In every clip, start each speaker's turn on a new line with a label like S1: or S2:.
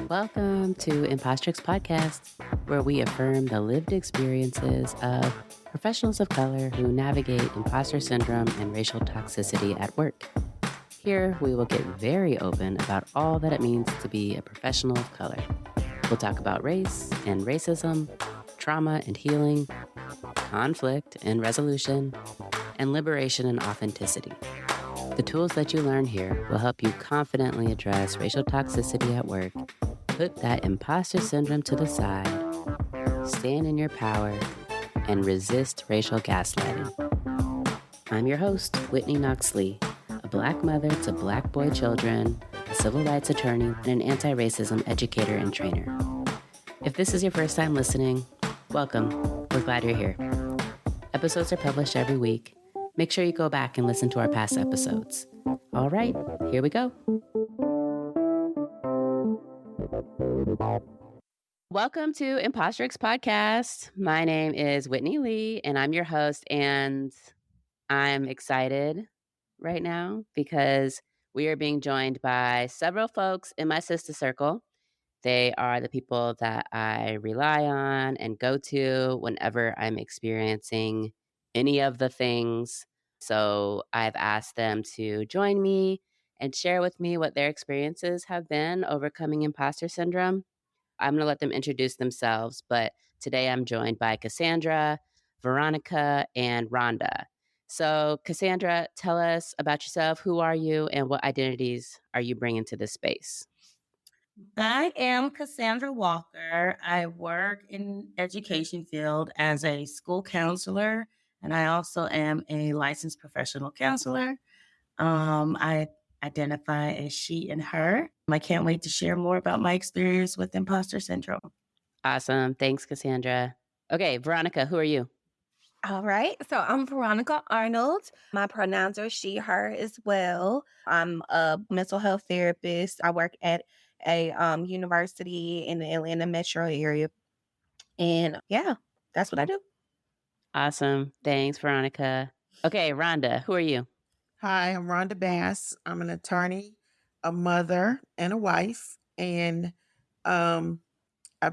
S1: Welcome to Imposter's Podcast, where we affirm the lived experiences of professionals of color who navigate imposter syndrome and racial toxicity at work. Here, we will get very open about all that it means to be a professional of color. We'll talk about race and racism, trauma and healing, conflict and resolution, and liberation and authenticity. The tools that you learn here will help you confidently address racial toxicity at work, put that imposter syndrome to the side, stand in your power, and resist racial gaslighting. I'm your host, Whitney Knox Lee, a Black mother to Black boy children, a civil rights attorney, and an anti-racism educator and trainer. If this is your first time listening, welcome. We're glad you're here. Episodes are published every week. Make sure you go back and listen to our past episodes. All right, here we go. Welcome to Imposter's Podcast. My name is Whitney Lee, and I'm your host, and I'm excited right now because we are being joined by several folks in my Sista Circle. They are the people that I rely on and go to whenever I'm experiencing any of the things. So I've asked them to join me and share with me what their experiences have been overcoming imposter syndrome. I'm going to let them introduce themselves, but today I'm joined by Cassandra, Veronica, and Rhonda. So Cassandra, tell us about yourself. Who are you and what identities are you bringing to this space?
S2: I am Cassandra Walker. I work in education field as a school counselor, and I also am a licensed professional counselor. I identify as she and her. I can't wait to share more about my experience with imposter syndrome.
S1: Awesome. Thanks, Cassandra. Okay, Veronica, who are you?
S3: All right. So I'm Veronica Arnold. My pronouns are she, her as well. I'm a mental health therapist. I work at a university in the Atlanta metro area. And yeah, that's what I do.
S1: Awesome. Thanks, Veronica. Okay, Rhonda, who are you?
S4: Hi, I'm Rhonda Bass. I'm an attorney, a mother, and a wife. And I've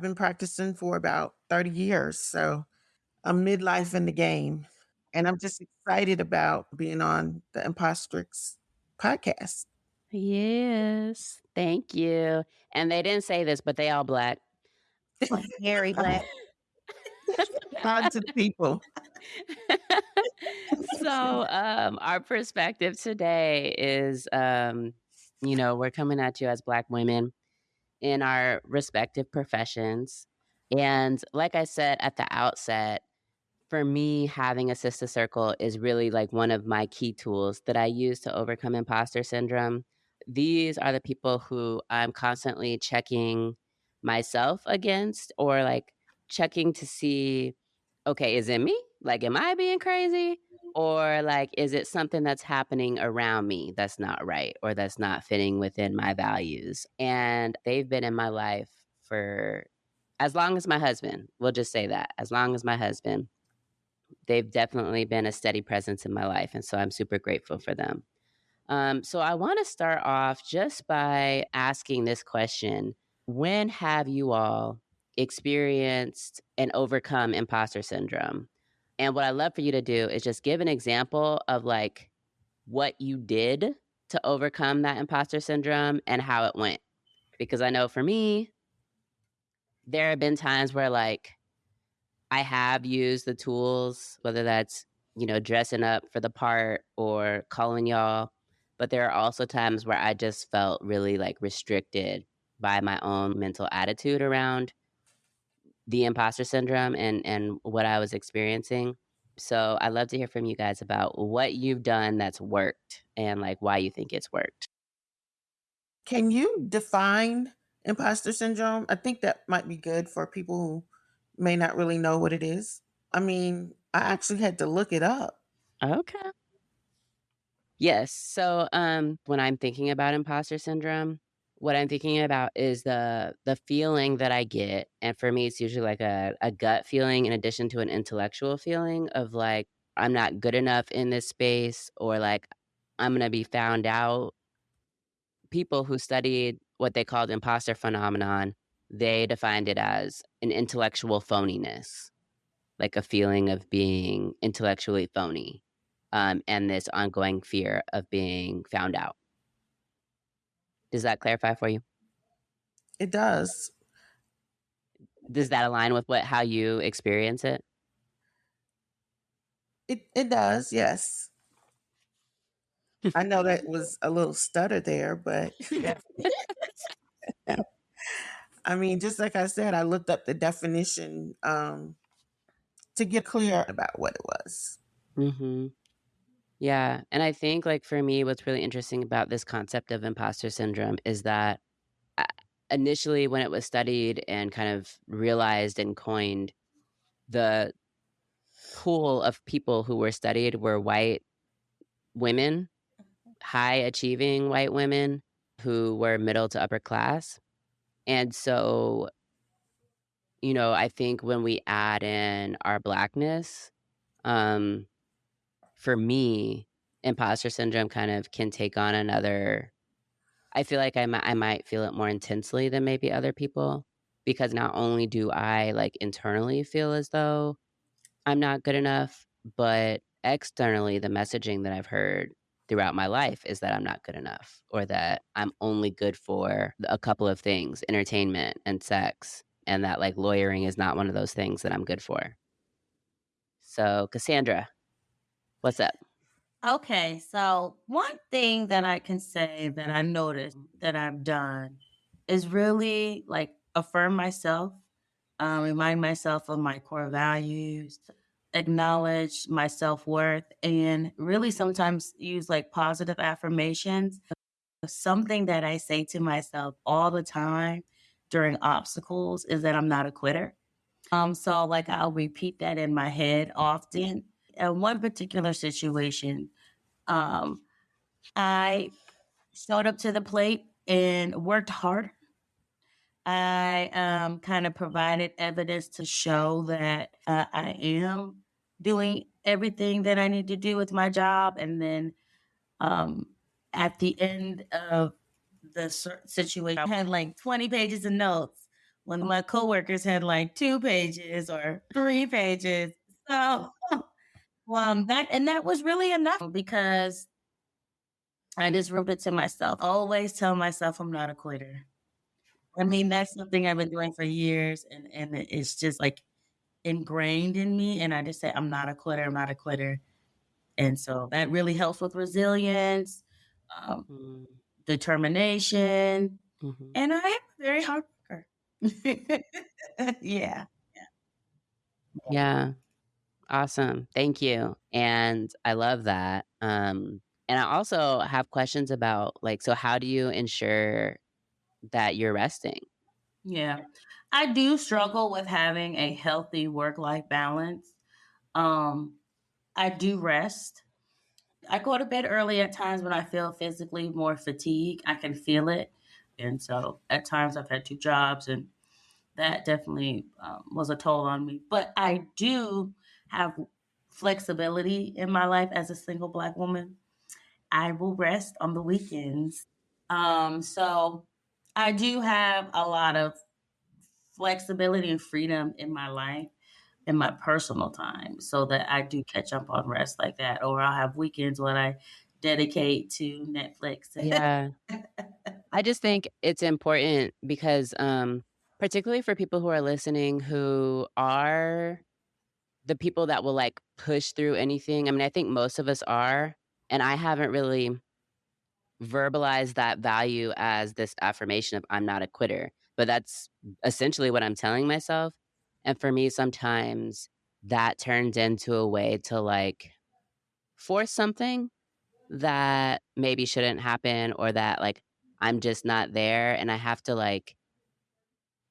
S4: been practicing for about 30 years. So I'm midlife in the game. And I'm just excited about being on the Impostrix podcast.
S1: Yes. Thank you. And they didn't say this, but they all Black.
S3: Very Black.
S4: Lots of people.
S1: So our perspective today is, we're coming at you as Black women in our respective professions. And like I said at the outset, for me, having a Sista Circle is really like one of my key tools that I use to overcome imposter syndrome. These are the people who I'm constantly checking myself against, or like checking to see, okay, is it me? Like, am I being crazy? Or like, is it something that's happening around me that's not right or that's not fitting within my values? And they've been in my life for as long as my husband. We'll just say that, as long as my husband. They've definitely been a steady presence in my life. And so I'm super grateful for them. So I want to start off just by asking this question. When have you all experienced and overcome imposter syndrome? And what I'd love for you to do is just give an example of like what you did to overcome that imposter syndrome and how it went. Because I know for me, there have been times where like I have used the tools, whether that's, dressing up for the part or calling y'all. But there are also times where I just felt really like restricted by my own mental attitude around the imposter syndrome and what I was experiencing. So I'd love to hear from you guys about what you've done that's worked and like why you think it's worked.
S4: Can you define imposter syndrome? I think that might be good for people who may not really know what it is. I mean, I actually had to look it up.
S1: Okay. Yes. So when I'm thinking about imposter syndrome, what I'm thinking about is the feeling that I get. And for me, it's usually like a gut feeling in addition to an intellectual feeling of like, I'm not good enough in this space, or like I'm gonna be found out. People who studied what they called imposter phenomenon, they defined it as an intellectual phoniness, like a feeling of being intellectually phony, and this ongoing fear of being found out. Does that clarify for you?
S4: It does.
S1: Does that align with how you experience it?
S4: It does, yes. I know that was a little stutter there, but I mean, just like I said, I looked up the definition to get clear about what it was.
S1: Mhm. Yeah, and I think, like, for me, what's really interesting about this concept of imposter syndrome is that, uh, initially, when it was studied and kind of realized and coined, the pool of people who were studied were white women, high achieving white women who were middle to upper class. And so, I think when we add in our Blackness, um, for me, imposter syndrome kind of can take on another. I feel like I might feel it more intensely than maybe other people, because not only do I, like, internally feel as though I'm not good enough, but externally, the messaging that I've heard throughout my life is that I'm not good enough, or that I'm only good for a couple of things, entertainment and sex, and that, like, lawyering is not one of those things that I'm good for. So, Cassandra, what's up?
S2: Okay, so one thing that I can say that I noticed that I've done is really like affirm myself, remind myself of my core values, acknowledge my self worth, and really sometimes use like positive affirmations. Something that I say to myself all the time during obstacles is that I'm not a quitter. So like I'll repeat that in my head often. In one particular situation, um, I showed up to the plate and worked hard. I kind of provided evidence to show that I am doing everything that I need to do with my job. And then um, at the end of the situation, I had like 20 pages of notes when my coworkers had like 2 pages or 3 pages. So, that was really enough because I just wrote it to myself. Always tell myself I'm not a quitter. I mean, that's something I've been doing for years and it's just like ingrained in me. And I just say, I'm not a quitter. I'm not a quitter. And so that really helps with resilience, um,
S1: Mm,
S2: determination.
S1: mhm.
S2: And I am a very hard worker. Yeah.
S1: Yeah, awesome. Thank you, and I love that, and I also have questions about, like, so how do you ensure that you're resting?
S2: Yeah. I do struggle with having a healthy work life balance. Um, I do rest. I go to bed early at times when I feel physically more fatigued. I can feel it. And so at times I've had 2 jobs, and that definitely was a toll on me. But I do have flexibility in my life as a single Black woman. I will rest on the weekends. So I do have a lot of flexibility and freedom in my life, in my personal time, so that I do catch up on rest like that. Or I'll have weekends when I dedicate to Netflix.
S1: Yeah. I just think it's important because, particularly for people who are listening who are the people that will, like, push through anything. I mean, I think most of us are, and I haven't really verbalized that value as this affirmation of "I'm not a quitter," but that's essentially what I'm telling myself, and for me, sometimes that turns into a way to, like, force something that maybe shouldn't happen, or that, like, I'm just not there, and I have to, like,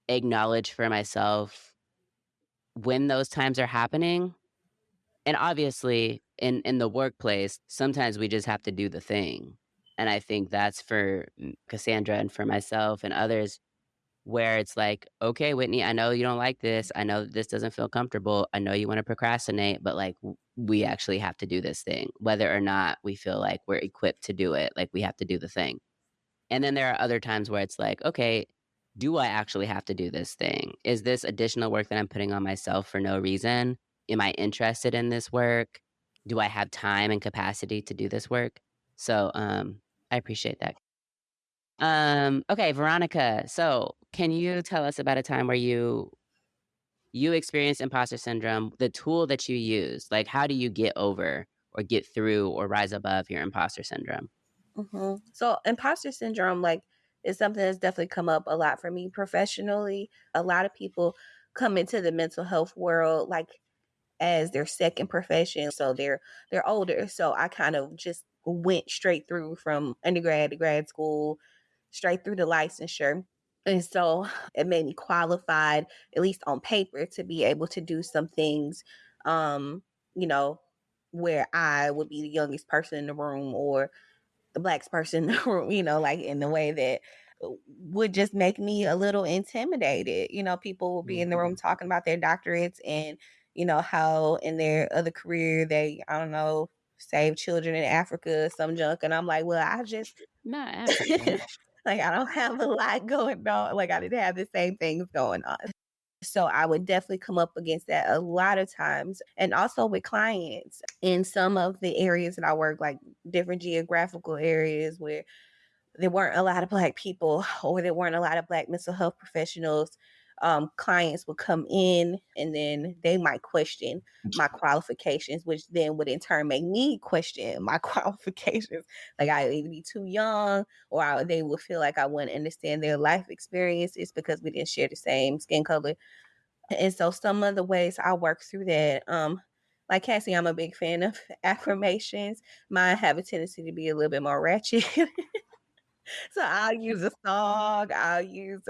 S1: acknowledge for myself when those times are happening. And obviously, in the workplace, sometimes we just have to do the thing, and I think that's for Cassandra and for myself and others, where it's like, "Okay, Whitney, I know you don't like this. I know that this doesn't feel comfortable. I know you wanna procrastinate, but, like, we actually have to do this thing, whether or not we feel like we're equipped to do it, like, we have to do the thing." And then there are other times where it's like, "Okay, do I actually have to do this thing? Is this additional work that I'm putting on myself for no reason? Am I interested in this work? Do I have time and capacity to do this work?" So, I appreciate that. Okay, Veronica, so can you tell us about a time where you experienced imposter syndrome, the tool that you use? Like, how do you get over or get through or rise above your imposter syndrome?
S3: So imposter syndrome, like, is something that's definitely come up a lot for me professionally. A lot of people come into the mental health world like as their second profession, so they're older. So I kind of just went straight through from undergrad to grad school, straight through the licensure. And so it made me qualified, at least on paper, to be able to do some things, um, you know, where I would be the youngest person in the room or the blackest person in the room, like in the way that would just make me a little intimidated. People will be in the room
S1: Mhm.
S3: talking about their doctorates and, how in their other career they, I don't know, save children in Africa, some junk. And I'm like, well, I just,
S1: Not Africa.
S3: like, I don't have a lot going on. Like, I didn't have the same things going on. So I would definitely come up against that a lot of times. And also with clients in some of the areas that I work, like different geographical areas where there weren't a lot of black people or there weren't a lot of black mental health professionals. Clients would come in and then they might question my qualifications, which then would in turn make me question my qualifications. Like I would either be too young or they would feel like I wouldn't understand their life experiences because we didn't share the same skin color. And so some of the ways I work through that, like Cassie, I'm a big fan of affirmations. Mine have a tendency to be a little bit more ratchet. So I'll use a song, I'll use,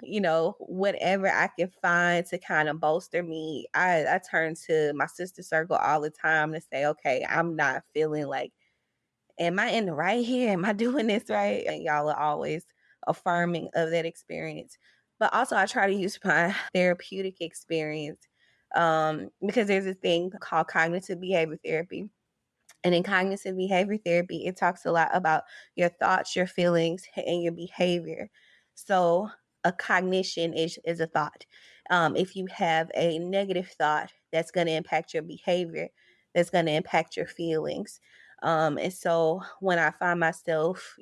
S3: whatever I can find to kind of bolster me. I turn to my sister circle all the time to say, okay, I'm not feeling like, am I in the right here? Am I doing this right? And y'all are always affirming of that experience. But also I try to use my therapeutic experience because there's a thing called cognitive behavior therapy, and in cognitive behavior therapy, it talks a lot about your thoughts, your feelings, and your behavior. So, a cognition is a thought. If you have a negative thought, that's going to impact your behavior, that's going to impact your feelings. And so, when I find myself,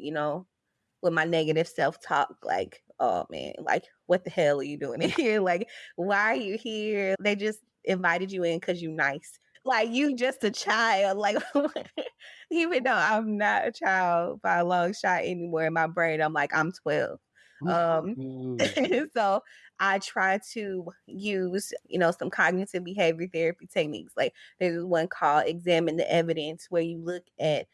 S3: with my negative self talk, like, oh man, like, what the hell are you doing in here? Like, why are you here? They just invited you in because you're nice. Like, you just a child. Like, even though I'm not a child by a long shot anymore in my brain, I'm like, I'm 12. Um,
S1: Mhm.
S3: so I try to use, some cognitive behavior therapy techniques. Like, there's one called examine the evidence, where you look at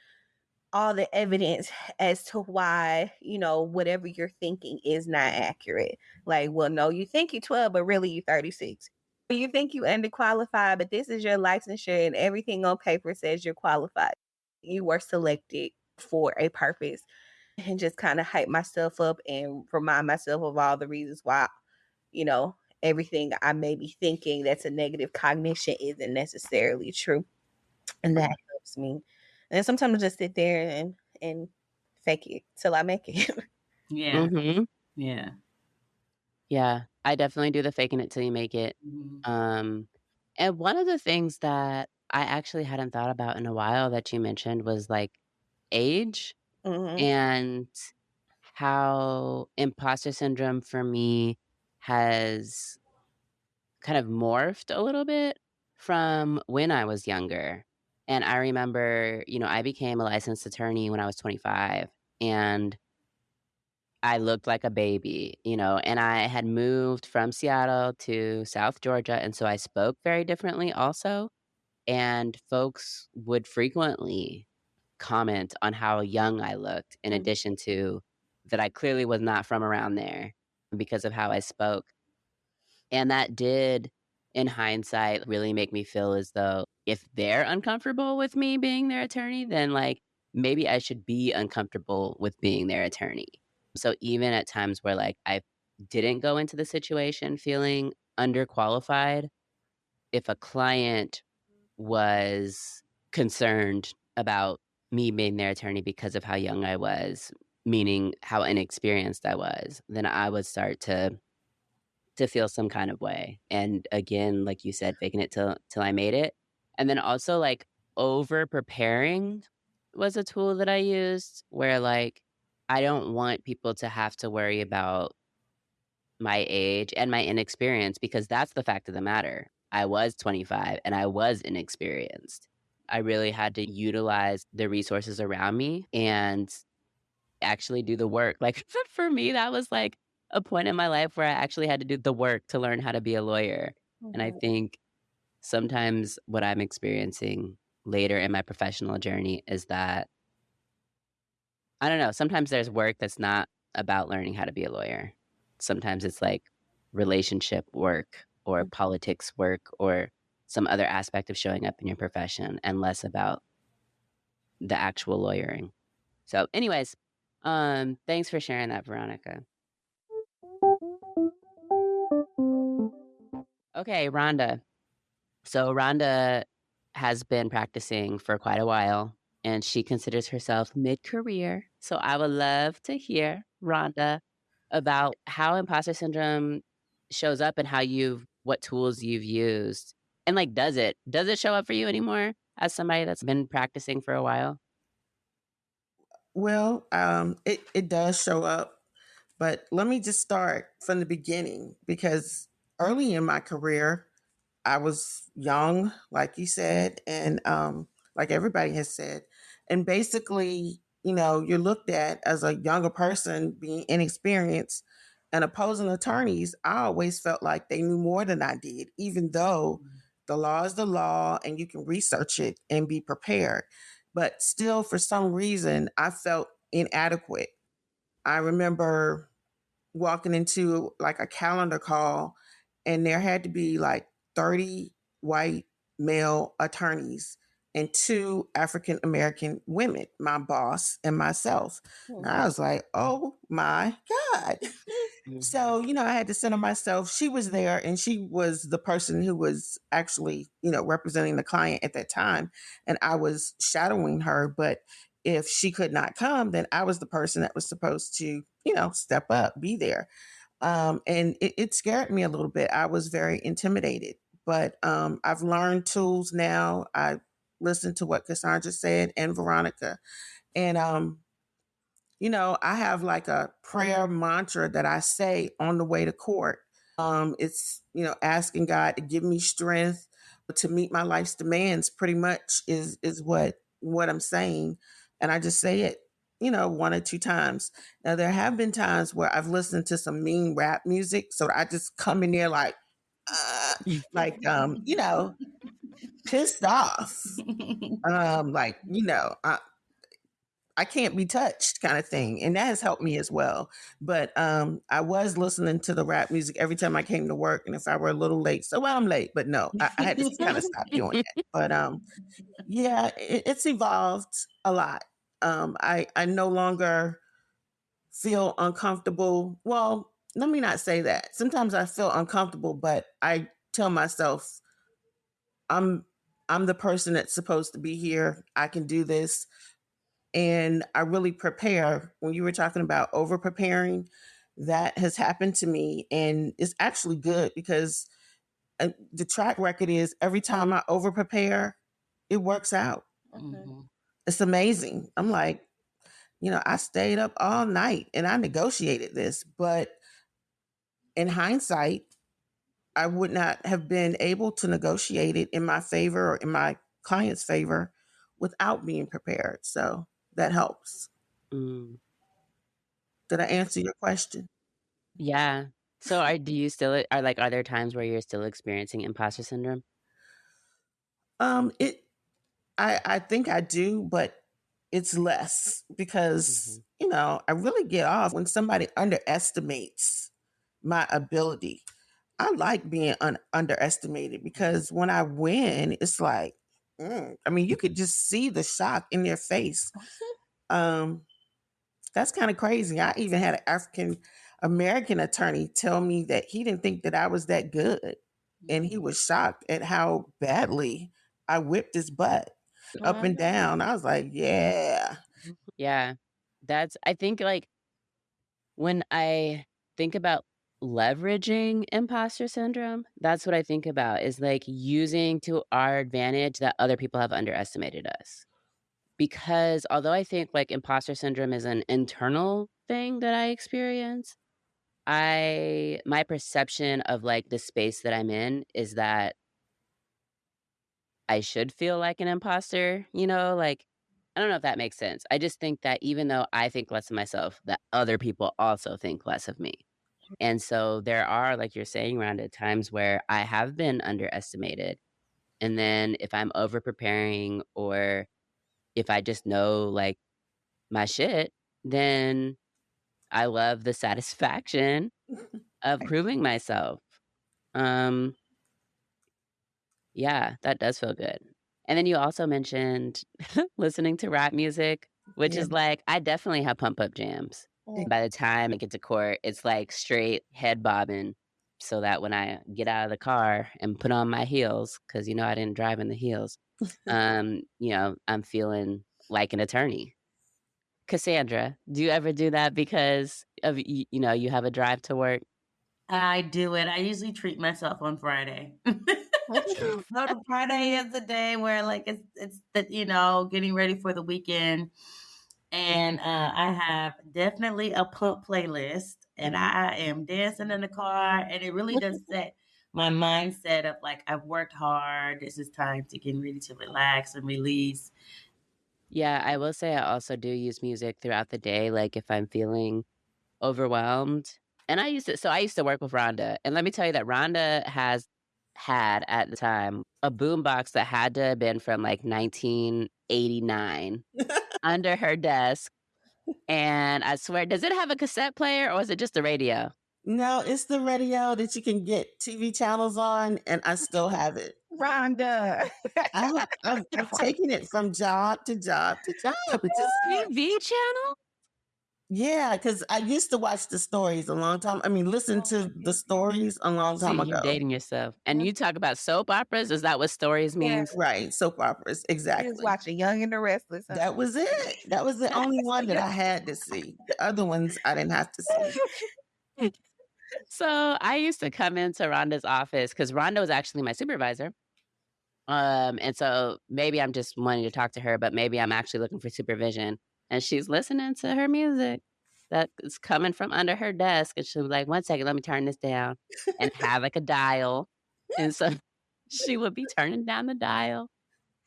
S3: all the evidence as to why, whatever you're thinking is not accurate. Like, well, no, you think you're 12, but really you're 36. You think you underqualified, but this is your licensure and everything on paper says you're qualified. You were selected for a purpose, and just kind of hype myself up and remind myself of all the reasons why, you know, everything I may be thinking that's a negative cognition isn't necessarily true. And that helps me. And sometimes I just sit there and fake it till I make it.
S2: Yeah.
S1: Mhm.
S2: Yeah.
S1: Yeah, I definitely do the faking it till you make it.
S2: Mhm.
S1: Um, and one of the things that I actually hadn't thought about in a while that you mentioned was, like, age
S3: Mhm.
S1: and how imposter syndrome for me has kind of morphed a little bit from when I was younger. And I remember, I became a licensed attorney when I was 25, and I looked like a baby, and I had moved from Seattle to South Georgia, and so I spoke very differently also, and folks would frequently comment on how young I looked in
S3: Mhm.
S1: addition to that I clearly was not from around there because of how I spoke. And that did, in hindsight, really make me feel as though if they're uncomfortable with me being their attorney, then, like, maybe I should be uncomfortable with being their attorney. So even at times where, like, I didn't go into the situation feeling underqualified if a client was concerned about me being their attorney because of how young I was, meaning how inexperienced I was, then I would start to feel some kind of way. And again, like you said, faking it till I made it. And then also like over preparing was a tool that I used where like I don't want people to have to worry about my age and my inexperience because that's the fact of the matter. I was 25 and I was inexperienced. I really had to utilize the resources around me and actually do the work. Like for me, that was like a point in my life where I actually had to do the work to learn how to be a lawyer. And I think sometimes what I'm experiencing later in my professional journey is that I don't know, sometimes there's work that's not about learning how to be a lawyer. Sometimes it's like relationship work or politics work or some other aspect of showing up in your profession and less about the actual lawyering. So anyways, thanks for sharing that, Veronica. Okay, Rhonda. So Rhonda has been practicing for quite a while and she considers herself mid-career. So I would love to hear, Rhonda, about how imposter syndrome shows up and what tools you've used. And like, does it show up for you anymore as somebody that's been practicing for a while?
S4: Well, it does show up, but let me just start from the beginning because early in my career, I was young, like you said, and like everybody has said. And basically, you're looked at as a younger person being inexperienced. And opposing attorneys, I always felt like they knew more than I did, even though the law is the law and you can research it and be prepared. But still, for some reason, I felt inadequate. I remember walking into like a calendar call and there had to be like 30 white male attorneys and two African American women, my boss and myself. And I was like, oh my God. So, I had to center myself. She was there and she was the person who was actually, representing the client at that time. And I was shadowing her. But if she could not come, then I was the person that was supposed to, step up, be there. And it scared me a little bit. I was very intimidated. But I've learned tools now. I listened to what Cassandra said and Veronica. And I have like a prayer mantra that I say on the way to court. It's, asking God to give me strength to meet my life's demands pretty much is what I'm saying. And I just say it, one or two times. Now there have been times where I've listened to some mean rap music. So I just come in there uh, like, pissed off. Like, I can't be touched kind of thing. And that has helped me as well. But I was listening to the rap music every time I came to work. And if I were a little late, so well, I'm late, but no, I had to kind of stop doing that. But yeah, it's evolved a lot. I no longer feel uncomfortable. Well, let me not say that. Sometimes I feel uncomfortable, but I tell myself I'm I'm the person that's supposed to be here. I can do this and I really prepare. When you were talking about over preparing, that has happened to me, and it's actually good because the track record is every time I over prepare, it works out.
S1: Mhm.
S4: It's amazing. I'm like, I stayed up all night and I negotiated this, but in hindsight, I would not have been able to negotiate it in my favor or in my client's favor without being prepared. So that helps.
S1: Mm.
S4: Did I answer your question?
S1: Yeah. So do you still are there times where you're still experiencing imposter syndrome?
S4: It I think I do, but it's less because
S1: Mhm.
S4: I really get off when somebody underestimates my ability. I like being underestimated because when I win, it's like, I mean, you could just see the shock in their face. Um, that's kind of crazy. I even had an African American attorney tell me that he didn't think that I was that good. And he was shocked at how badly I whipped his butt up and down. I was like, yeah.
S1: Yeah. I think, like, when I think about leveraging imposter syndrome, that's what I think about is, like, using to our advantage that other people have underestimated us. Because although I think, like, imposter syndrome is an internal thing that I experience, my perception of, like, the space that I'm in is that I should feel like an imposter, like, I don't know if that makes sense. I just think that even though I think less of myself, that other people also think less of me. And so there are, like you're saying, Rhonda, times where I have been underestimated. And then if I'm over preparing or if I just know, like, my shit, then I love the satisfaction of proving myself. Um, yeah, that does feel good. And then you also mentioned listening to rap music, which
S4: Yeah.
S1: is like, I definitely have pump up jams. By the time I get to court, it's like straight head bobbing so that when I get out of the car and put on my heels, because I didn't drive in the heels, I'm feeling like an attorney. Cassandra, do you ever do that because of you have a drive to work?
S2: I do it. I usually treat myself on Friday. No, Friday is the day where like it's the getting ready for the weekend, and I have definitely a pump playlist, and I am dancing in the car, and it really does set my mindset of like I've worked hard. This is time to get ready to relax and release.
S1: Yeah, I will say I also do use music throughout the day, like if I'm feeling overwhelmed. And I used to work with Rhonda. And let me tell you that Rhonda had at the time a boombox that had to have been from like 1989 under her desk. And I swear, does it have a cassette player or is it just a radio?
S4: No, it's the radio that you can get TV channels on, and I still have it.
S3: Rhonda.
S4: I've taken it from job to job to job. It's just,
S1: TV channel?
S4: yeah, because I used to watch the stories a long time. I mean, listen to the stories a long
S1: See,
S4: time
S1: you're
S4: ago.
S1: dating yourself. And you talk about soap operas. Is that what stories means?
S4: Right, soap operas,
S3: I was
S4: exactly.
S3: watching Young and the Restless.
S4: That was it. That was the only one that I had to see. The other ones I didn't have to see.
S1: So I used to come into Rhonda's office because Rhonda was actually my supervisor. And so maybe I'm just wanting to talk to her, but maybe I'm actually looking for supervision. And she's listening to her music that is coming from under her desk. And she'll be like, 1 second, let me turn this down and have like a dial. And so she would be turning down the dial.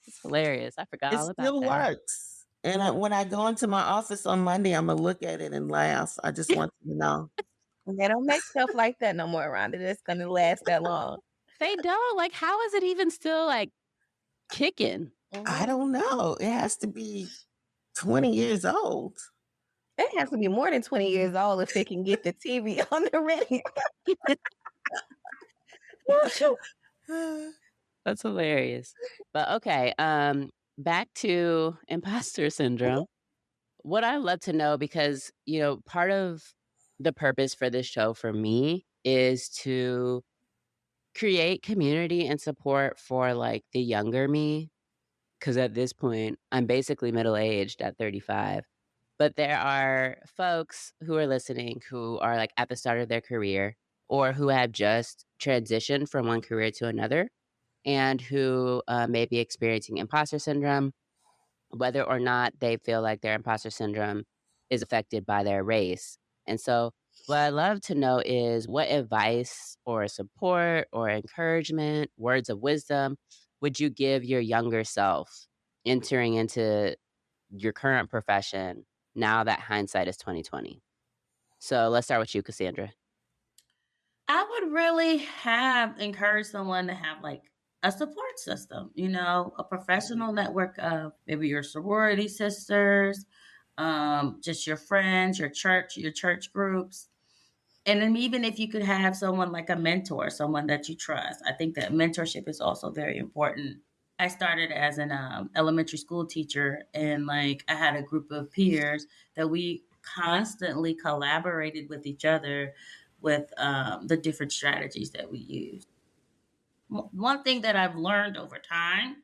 S1: It's hilarious. I forgot
S4: It
S1: all about
S4: still
S1: that.
S4: works. And when I go into my office on Monday, I'm gonna look at it and laugh. I just want you to know.
S3: They don't make stuff like that no more, Rhonda. That's gonna last that long.
S1: They don't. Like, how is it even still like kicking?
S4: I don't know. It has to be 20 years old.
S3: It has to be more than 20 years old if it can get the TV on the radio.
S1: That's hilarious. But okay, back to imposter syndrome. What I'd love to know, because, part of the purpose for this show for me is to create community and support for like the younger me. Cause at this point, I'm basically middle aged at 35. But there are folks who are listening who are like at the start of their career or who have just transitioned from one career to another and who may be experiencing imposter syndrome, whether or not they feel like their imposter syndrome is affected by their race. And so, what I'd love to know is what advice or support or encouragement, words of wisdom would you give your younger self entering into your current profession now that hindsight is 2020? So let's start with you, Cassandra.
S2: I would really have encouraged someone to have like a support system, a professional network of maybe your sorority sisters, just your friends, your church groups. And then even if you could have someone like a mentor, someone that you trust, I think that mentorship is also very important. I started as an elementary school teacher, and like I had a group of peers that we constantly collaborated with each other with the different strategies that we use. One thing that I've learned over time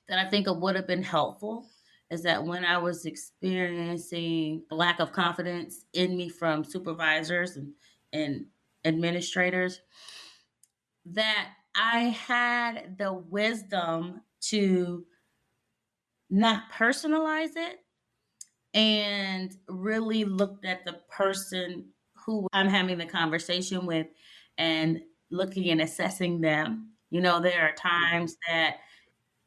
S2: that I think would have been helpful is that when I was experiencing a lack of confidence in me from supervisors and administrators, that I had the wisdom to not personalize it and really looked at the person who I'm having the conversation with and looking and assessing them. You know, there are times that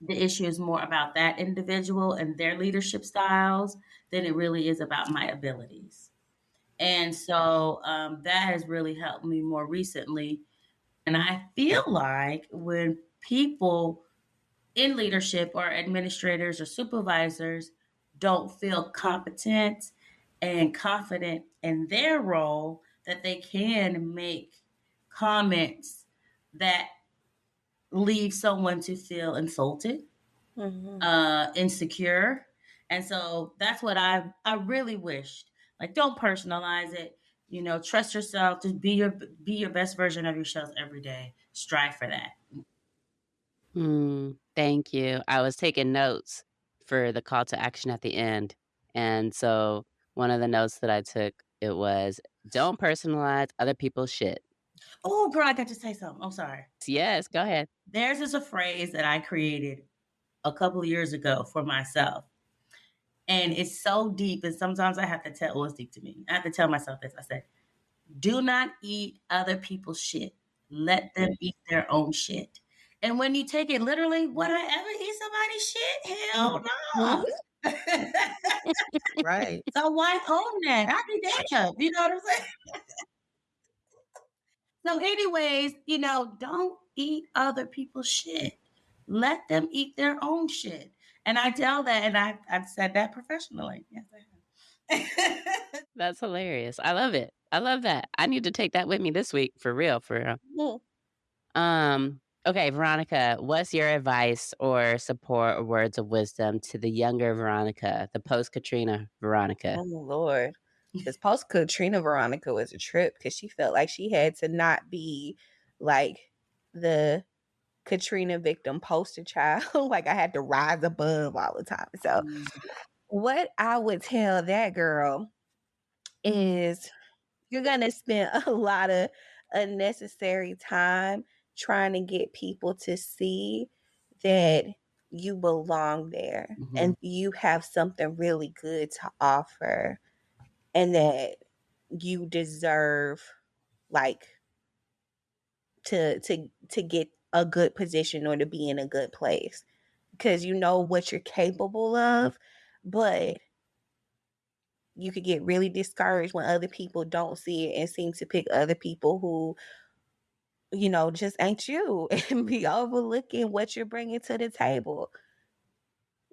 S2: the issue is more about that individual and their leadership styles than it really is about my abilities. And so that has really helped me more recently. And I feel like when people in leadership or administrators or supervisors don't feel competent and confident in their role, that they can make comments that leave someone to feel insulted, insecure. And so that's what I really wished. Like, don't personalize it. You know, trust yourself. Just be your best version of yourself every day. Strive for that.
S1: Thank you. I was taking notes for the call to action at the end. And so one of the notes that I took, it was, don't personalize other people's shit.
S2: Oh, girl, I got to say something. I'm sorry.
S1: Yes, go ahead.
S2: There's just a phrase that I created a couple of years ago for myself. And it's so deep. And sometimes I have to tell, well, it's deep to me. I have to tell myself this. I said, do not eat other people's shit. Let them eat their own shit. And when you take it literally, would I ever eat somebody's shit? Hell no.
S4: Right.
S2: So why own that? I'd be damned. You know what I'm saying? So, anyways, you know, don't eat other people's shit. Let them eat their own shit. And I tell that, and I've said that professionally. Yes, I have.
S1: That's hilarious. I love it. I love that. I need to take that with me this week, for real, for real. Okay, Veronica, what's your advice or support or words of wisdom to the younger Veronica, the post-Katrina Veronica?
S3: Oh, Lord. Because post Katrina Veronica was a trip because she felt like she had to not be like the Katrina victim poster child. Like I had to rise above all the time. So, what I would tell that girl is you're going to spend a lot of unnecessary time trying to get people to see that you belong there and you have something really good to offer and that you deserve like to get a good position or to be in a good place because you know what you're capable of, but you could get really discouraged when other people don't see it and seem to pick other people who, you know, just ain't you and be overlooking what you're bringing to the table.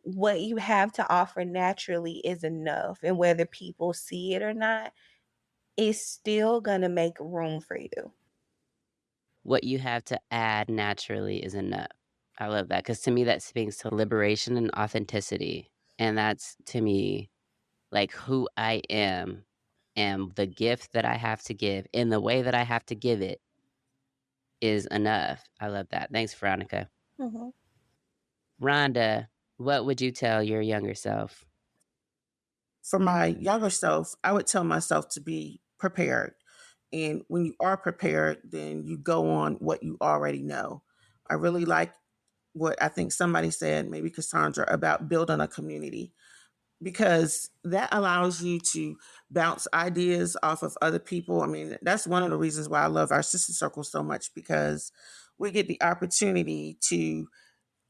S3: What you have to offer naturally is enough, and whether people see it or not, it's still gonna make room for you.
S1: What you have to add naturally is enough. I love that because to me, that speaks to liberation and authenticity. And that's to me like who I am and the gift that I have to give in the way that I have to give it is enough. I love that. Thanks, Veronica. Rhonda, what would you tell your younger self?
S4: For my younger self, I would tell myself to be prepared. And when you are prepared, then you go on what you already know. I really like what I think somebody said, maybe Cassandra, about building a community, because that allows you to bounce ideas off of other people. I mean, that's one of the reasons why I love our Sista Circle so much, because we get the opportunity to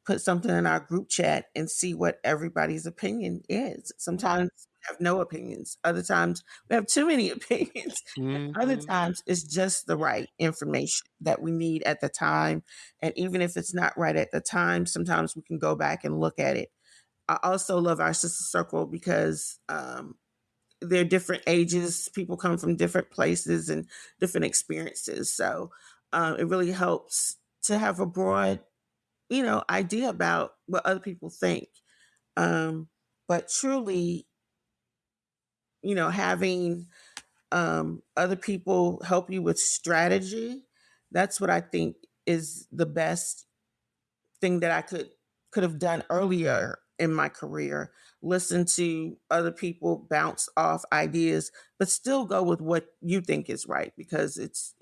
S4: put something in our group chat and see what everybody's opinion is. Sometimes we have no opinions. Other times we have too many opinions. Other times it's just the right information that we need at the time. And even if it's not right at the time, sometimes we can go back and look at it. I also love our Sista Circle because they're different ages. People come from different places and different experiences. So it really helps to have a broad idea about what other people think. But truly, having other people help you with strategy, that's what I think is the best thing that I could have done earlier in my career. Listen to other people bounce off ideas, but still go with what you think is right, because it's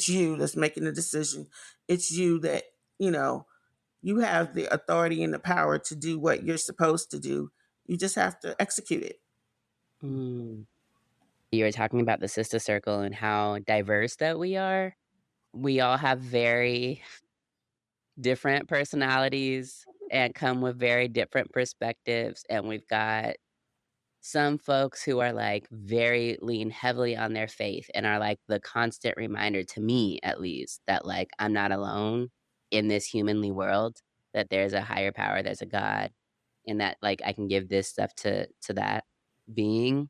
S4: you that's making the decision. It's you that, you have the authority and the power to do what you're supposed to do. You just have to execute it.
S1: Mm. You were talking about the Sista Circle and how diverse that we are. We all have very different personalities and come with very different perspectives. And we've got some folks who are like very lean heavily on their faith and are like the constant reminder to me, at least, that like I'm not alone in this humanly world, that there's a higher power, there's a God, and that like I can give this stuff to that being.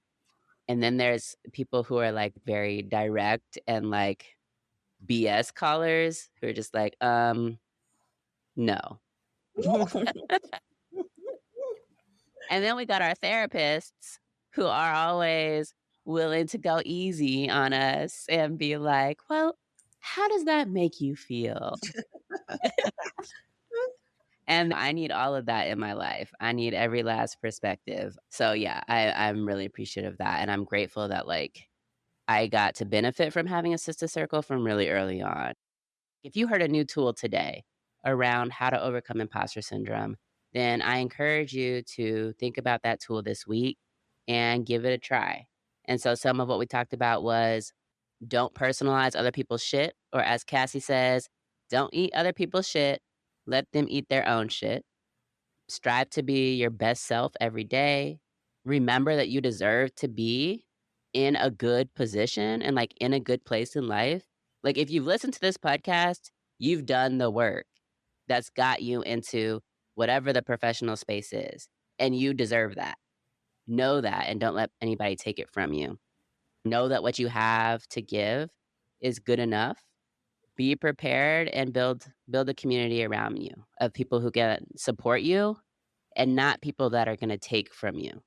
S1: And then there's people who are like very direct and like BS callers who are just like, no. And then we got our therapists who are always willing to go easy on us and be like, well, how does that make you feel? And I need all of that in my life. I need every last perspective. So yeah, I'm really appreciative of that. And I'm grateful that like I got to benefit from having a sister circle from really early on. If you heard a new tool today around how to overcome imposter syndrome, then I encourage you to think about that tool this week and give it a try. And so some of what we talked about was don't personalize other people's shit, or as Cassie says, don't eat other people's shit. Let them eat their own shit. Strive to be your best self every day. Remember that you deserve to be in a good position and like in a good place in life. Like if you've listened to this podcast, you've done the work that's got you into whatever the professional space is, and you deserve that. Know that and don't let anybody take it from you. Know that what you have to give is good enough. Be prepared and build a community around you of people who can support you and not people that are going to take from you.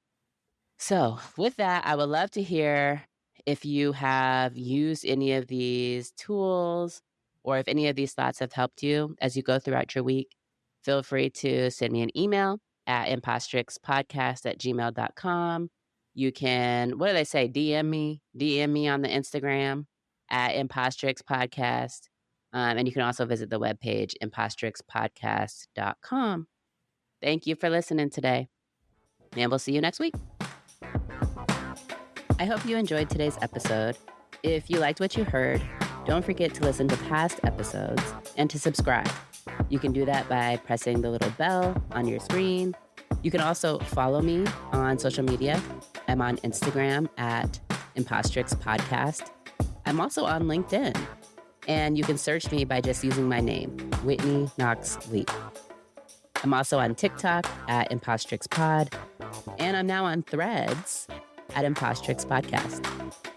S1: So, with that, I would love to hear if you have used any of these tools or if any of these thoughts have helped you as you go throughout your week. Feel free to send me an email at impostrixpodcast@gmail.com. You can, what do they say? DM me on the Instagram at impostrixpodcast. And you can also visit the webpage, impostrixpodcast.com. Thank you for listening today, and we'll see you next week. I hope you enjoyed today's episode. If you liked what you heard, don't forget to listen to past episodes and to subscribe. You can do that by pressing the little bell on your screen. You can also follow me on social media. I'm on Instagram at Impostrix Podcast. I'm also on LinkedIn, and you can search me by just using my name, Whitney Knox Lee. I'm also on TikTok at Impostrix Pod, and I'm now on Threads at Impostrix Podcast.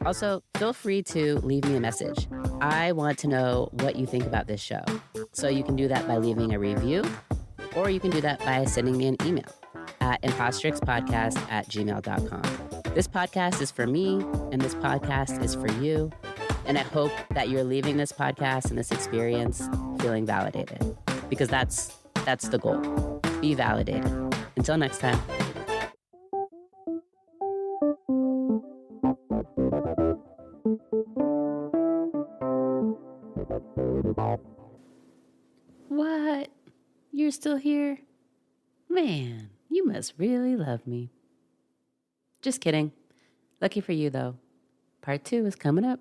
S1: Also, feel free to leave me a message. I want to know what you think about this show. So you can do that by leaving a review, or you can do that by sending me an email at impostrixpodcast@gmail.com. This podcast is for me, and this podcast is for you. And I hope that you're leaving this podcast and this experience feeling validated, because that's the goal. Be validated. Until next time. What? You're still here? Man, you must really love me. Just kidding. Lucky for you, though. Part 2 is coming up.